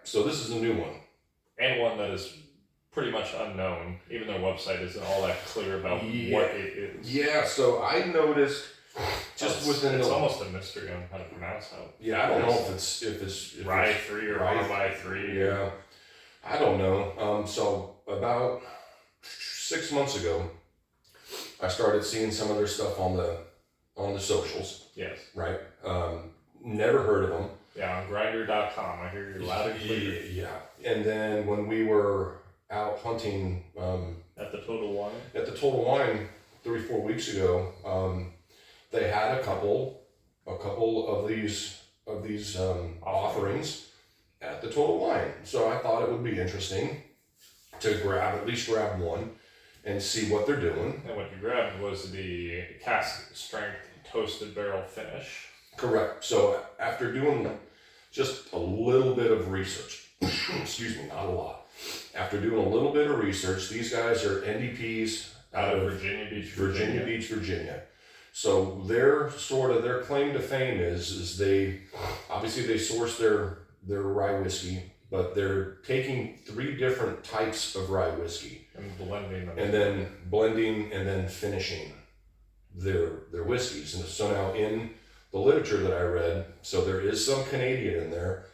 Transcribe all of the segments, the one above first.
So this is a new one. And one that is pretty much unknown, even their website isn't all that clear about what it is. Yeah, so I noticed it's almost a mystery on how to pronounce how. Yeah, I don't know if it's RY3 or RY3. Yeah, I don't know. So about 6 months ago, I started seeing some of their stuff on the socials. Yes. Right. Never heard of them. Yeah, on Grindr.com. I hear you loud and clear. Yeah. And then when we were out hunting at the Total Wine. At the Total Wine 3-4 weeks ago, they had a couple of these offerings at the Total Wine. So I thought it would be interesting to at least grab one and see what they're doing. And what you grabbed was the cask strength toasted barrel finish. Correct. So after doing just a little bit of research, excuse me, not a lot. After doing a little bit of research, these guys are NDPs out of Virginia Beach, Virginia. So their claim to fame is they source their rye whiskey, but they're taking 3 different types of rye whiskey and blending them, and then blending and then finishing their whiskeys. And so now in the literature that I read, so there is some Canadian in there,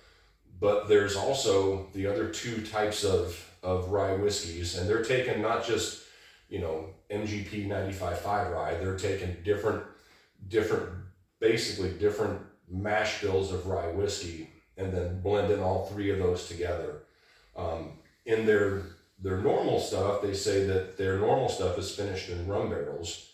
but there's also the other 2 types of rye whiskeys, and they're taking not just, MGP 95.5 rye, they're taking different mash bills of rye whiskey and then blending all 3 of those together. In their normal stuff, they say that their normal stuff is finished in rum barrels.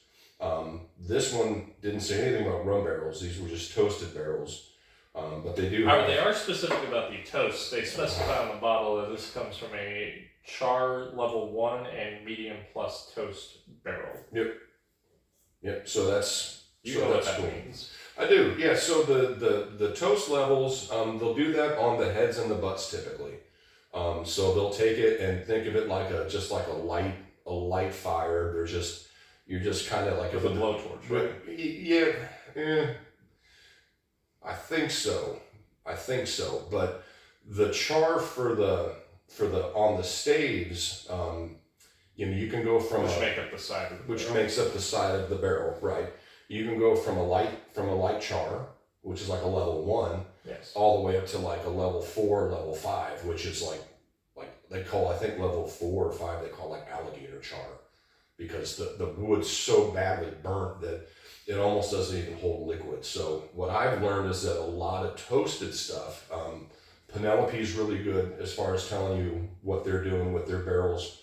This one didn't say anything about rum barrels. These were just toasted barrels. But they do. They are specific about the toast. They specify on the bottle that this comes from a char level 1 and medium plus toast barrel. Yep. So that's know what that means. I do. Yeah. So the toast levels, they'll do that on the heads and the butts typically. So they'll take it and think of it like a light fire. You're just kind of like with a blowtorch, right? Yeah. I think so. But the char for the on the staves, you can go from which makes up the side of the barrel, right? You can go from a light char, which is like a level 1, yes, all the way up to like a level 4, level 5, which is like they call, I think level 4 or 5 they call like alligator char, because the wood's so badly burnt that it almost doesn't even hold liquid. So what I've learned is that a lot of toasted stuff, Penelope's really good as far as telling you what they're doing with their barrels.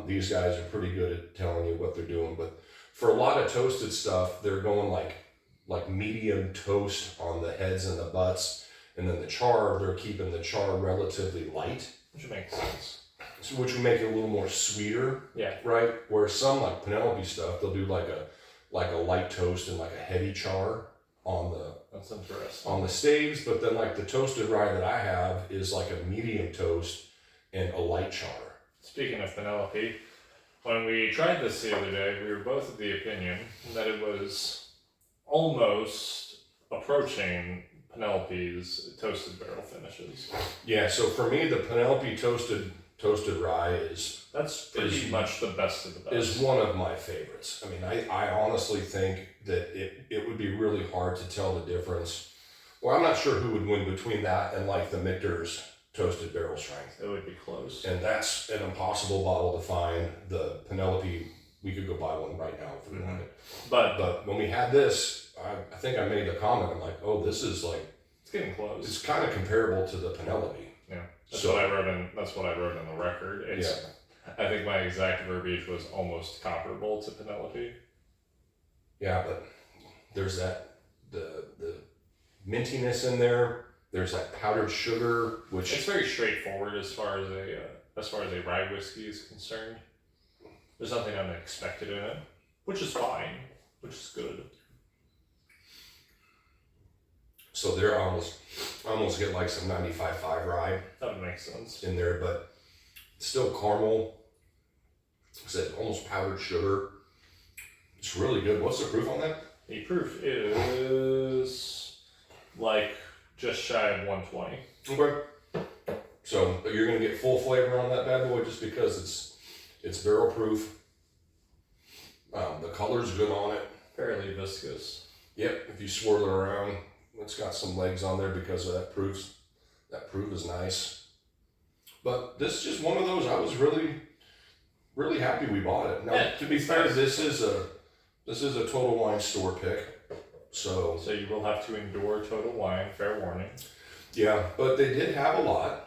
These guys are pretty good at telling you what they're doing, but for a lot of toasted stuff, they're going like medium toast on the heads and the butts, and then the char, they're keeping the char relatively light. Which makes sense. So, which would make it a little more sweeter. Yeah. Right? Where some like Penelope stuff, they'll do like a light toast and like a heavy char on That's interesting. on the staves, but then like the toasted rye that I have is like a medium toast and a light char. Speaking of Penelope, when we tried this the other day, we were both of the opinion that it was almost approaching Penelope's toasted barrel finishes. Yeah, so for me, the Penelope toasted rye is pretty much the best of the best. Is one of my favorites. I mean, I honestly think that it would be really hard to tell the difference. Well, I'm not sure who would win between that and like the Michter's toasted barrel strength. It would be close. And that's an impossible bottle to find. The Penelope, we could go buy one right now if we wanted. But when we had this, I think I made the comment, I'm like, oh, this is like... It's getting close. It's kind of comparable to the Penelope. Yeah. That's what I wrote in the record. I think my exact verbiage was almost comparable to Penelope. Yeah, but there's that the mintiness in there. There's that powdered sugar, which it's very straightforward as far as a rye whiskey is concerned. There's nothing unexpected in it, which is fine, which is good. So there I almost get like some 95.5 rye. That would make sense in there, but still caramel. Like I said, almost powdered sugar. It's really good. What's the proof on that? The proof is like just shy of 120. Okay. So you're gonna get full flavor on that bad boy just because it's barrel proof. The color's good on it. Fairly viscous. Yep, if you swirl it around, it's got some legs on there because of that proof. That proof is nice. But this is just one of those, I was really happy we bought it. Now, Yeah, to be fair, this is a Total Wine store pick. So you will have to endure Total Wine, fair warning. yeah, but they did have a lot.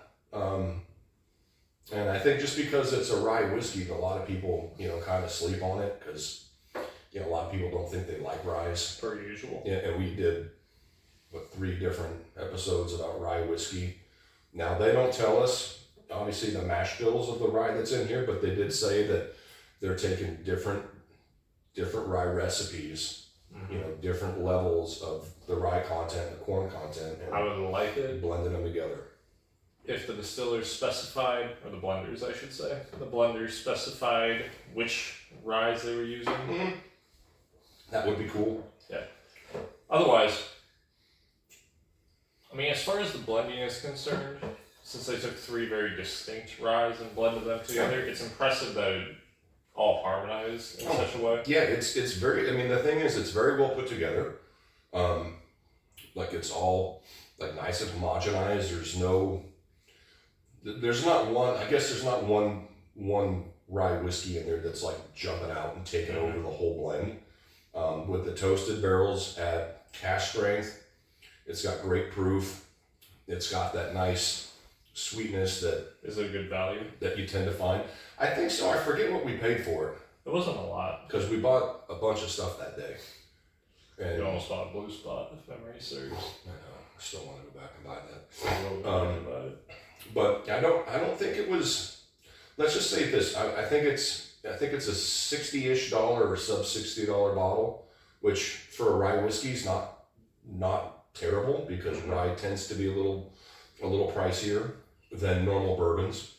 And I think just because it's a rye whiskey, a lot of people, kind of sleep on it because, a lot of people don't think they like ryes. Per usual. Yeah, and we did, 3 different episodes about rye whiskey. Now, they don't tell us, obviously, the mash bills of the rye that's in here, but they did say that they're taking different rye recipes, different levels of the rye content, the corn content, and I would like it blending them together. if the distillers specified, or the blenders, I should say, the blenders specified which ryes they were using. Mm-hmm. That would be cool. Yeah. Otherwise, I mean, as far as the blending is concerned, since they took 3 very distinct ryes and blended them together, it's impressive that it all harmonized in such a way. Yeah, it's very. I mean, the thing is, it's very well put together. Like it's all like nice and homogenized. There's not one. I guess there's not one rye whiskey in there that's like jumping out and taking over the whole blend. With the toasted barrels at cask strength, it's got great proof. It's got that nice sweetness that Is it a good value? that you tend to find. I think so. I forget what we paid for it It wasn't a lot. because we bought a bunch of stuff that day. And You almost bought a blue spot, if memory serves. I know. I still want to go back and buy that. A little bit about it. But I don't think it was. Let's just say this. I think it's a $60-ish or sub $60 bottle, which for a rye whiskey is not terrible because rye tends to be a little pricier than normal bourbons.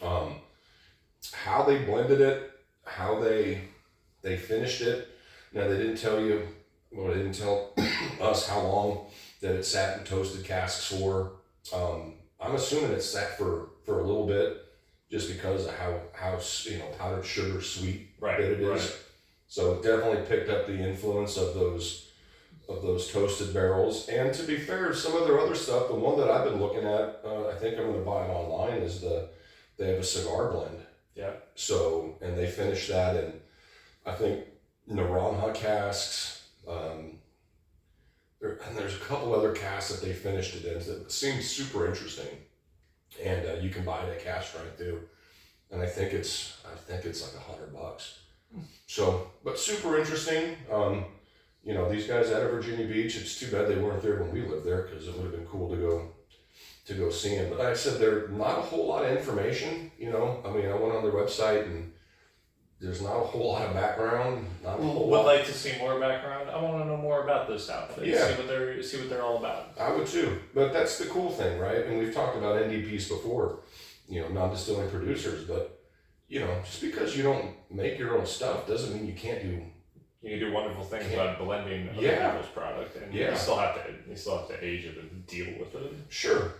How they blended it, how they finished it. Now they didn't tell you. Well, they didn't tell us how long that it sat in toasted casks for. I'm assuming it sat for a little bit, just because of how powdered sugar sweet Right, that it is. right. So it definitely picked up the influence of those toasted barrels. And to be fair, some of their other stuff, the one that I've been looking at, I think I'm going to buy it online, is they have a cigar blend. Yeah. So, and they finished that in, I think, Naranja casks. And there's a couple other casks that they finished it in that seems super interesting. And you can buy it at cask strength too. And I think it's like $100. So, but super interesting. These guys out of Virginia Beach, it's too bad they weren't there when we lived there because it would have been cool to go see them. But like I said, there's not a whole lot of information. I went on their website and there's not a whole lot of background. Not a whole Would lot. like to see more background. I want to know more about this outfit. Yeah. See what they're all about. I would too. But that's the cool thing, right? And we've talked about NDPs before, non-distilling producers. But, just because you don't make your own stuff doesn't mean you can't do. You can do wonderful things about blending other Yeah. people's product, and Yeah. you still have to age it and deal with it. Sure.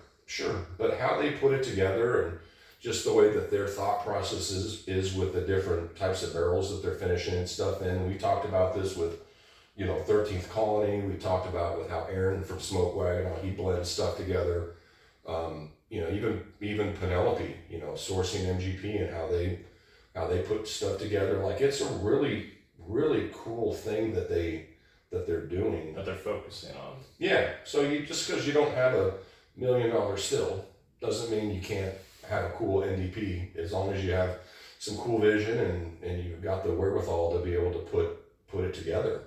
But how they put it together and just the way that their thought process is with the different types of barrels that they're finishing and stuff in. We talked about this with, 13th Colony. We talked about with how Aaron from Smoke Wagon, how he blends stuff together. Even Penelope, sourcing MGP and how they put stuff together. Like it's a really, really cool thing that they're doing. That they're focusing on. Yeah. So just because you don't have $1 million still doesn't mean you can't have a cool NDP, as long as you have some cool vision and you've got the wherewithal to be able to put it together,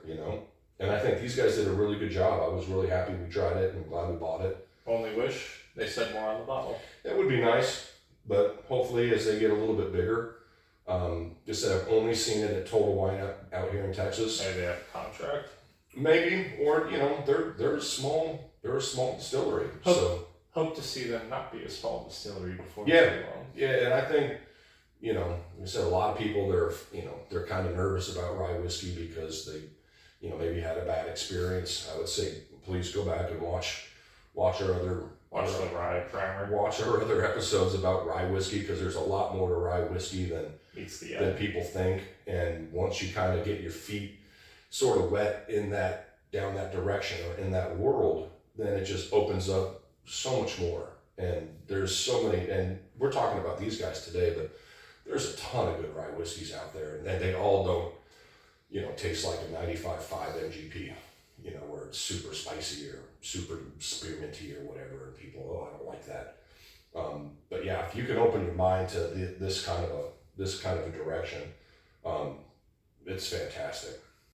And I think these guys did a really good job. I was really happy we tried it and glad we bought it. Only wish they said more on the bottle. That would be nice, but hopefully as they get a little bit bigger, just that I've only seen it at Total Wine out here in Texas. Maybe they have a contract. Maybe, or they're a small distillery. So Hope to see them not be a small distillery before Yeah. too long. yeah, and I think, like I said, a lot of people they're kind of nervous about rye whiskey because they, maybe had a bad experience. I would say please go back and watch our Watch the rye primer. Watch our other episodes about rye whiskey, because there's a lot more to rye whiskey Meets the than people think. And once you kind of get your feet sort of wet in that, down that direction or in that world, then it just opens up so much more. And there's so many, and we're talking about these guys today, but there's a ton of good rye whiskeys out there, and they all don't, you know, taste like a 95.5 MGP, you know, where it's super spicy or super spearminty or whatever, and people, oh, I don't like that. But yeah, if you can open your mind to this kind of a direction, it's fantastic.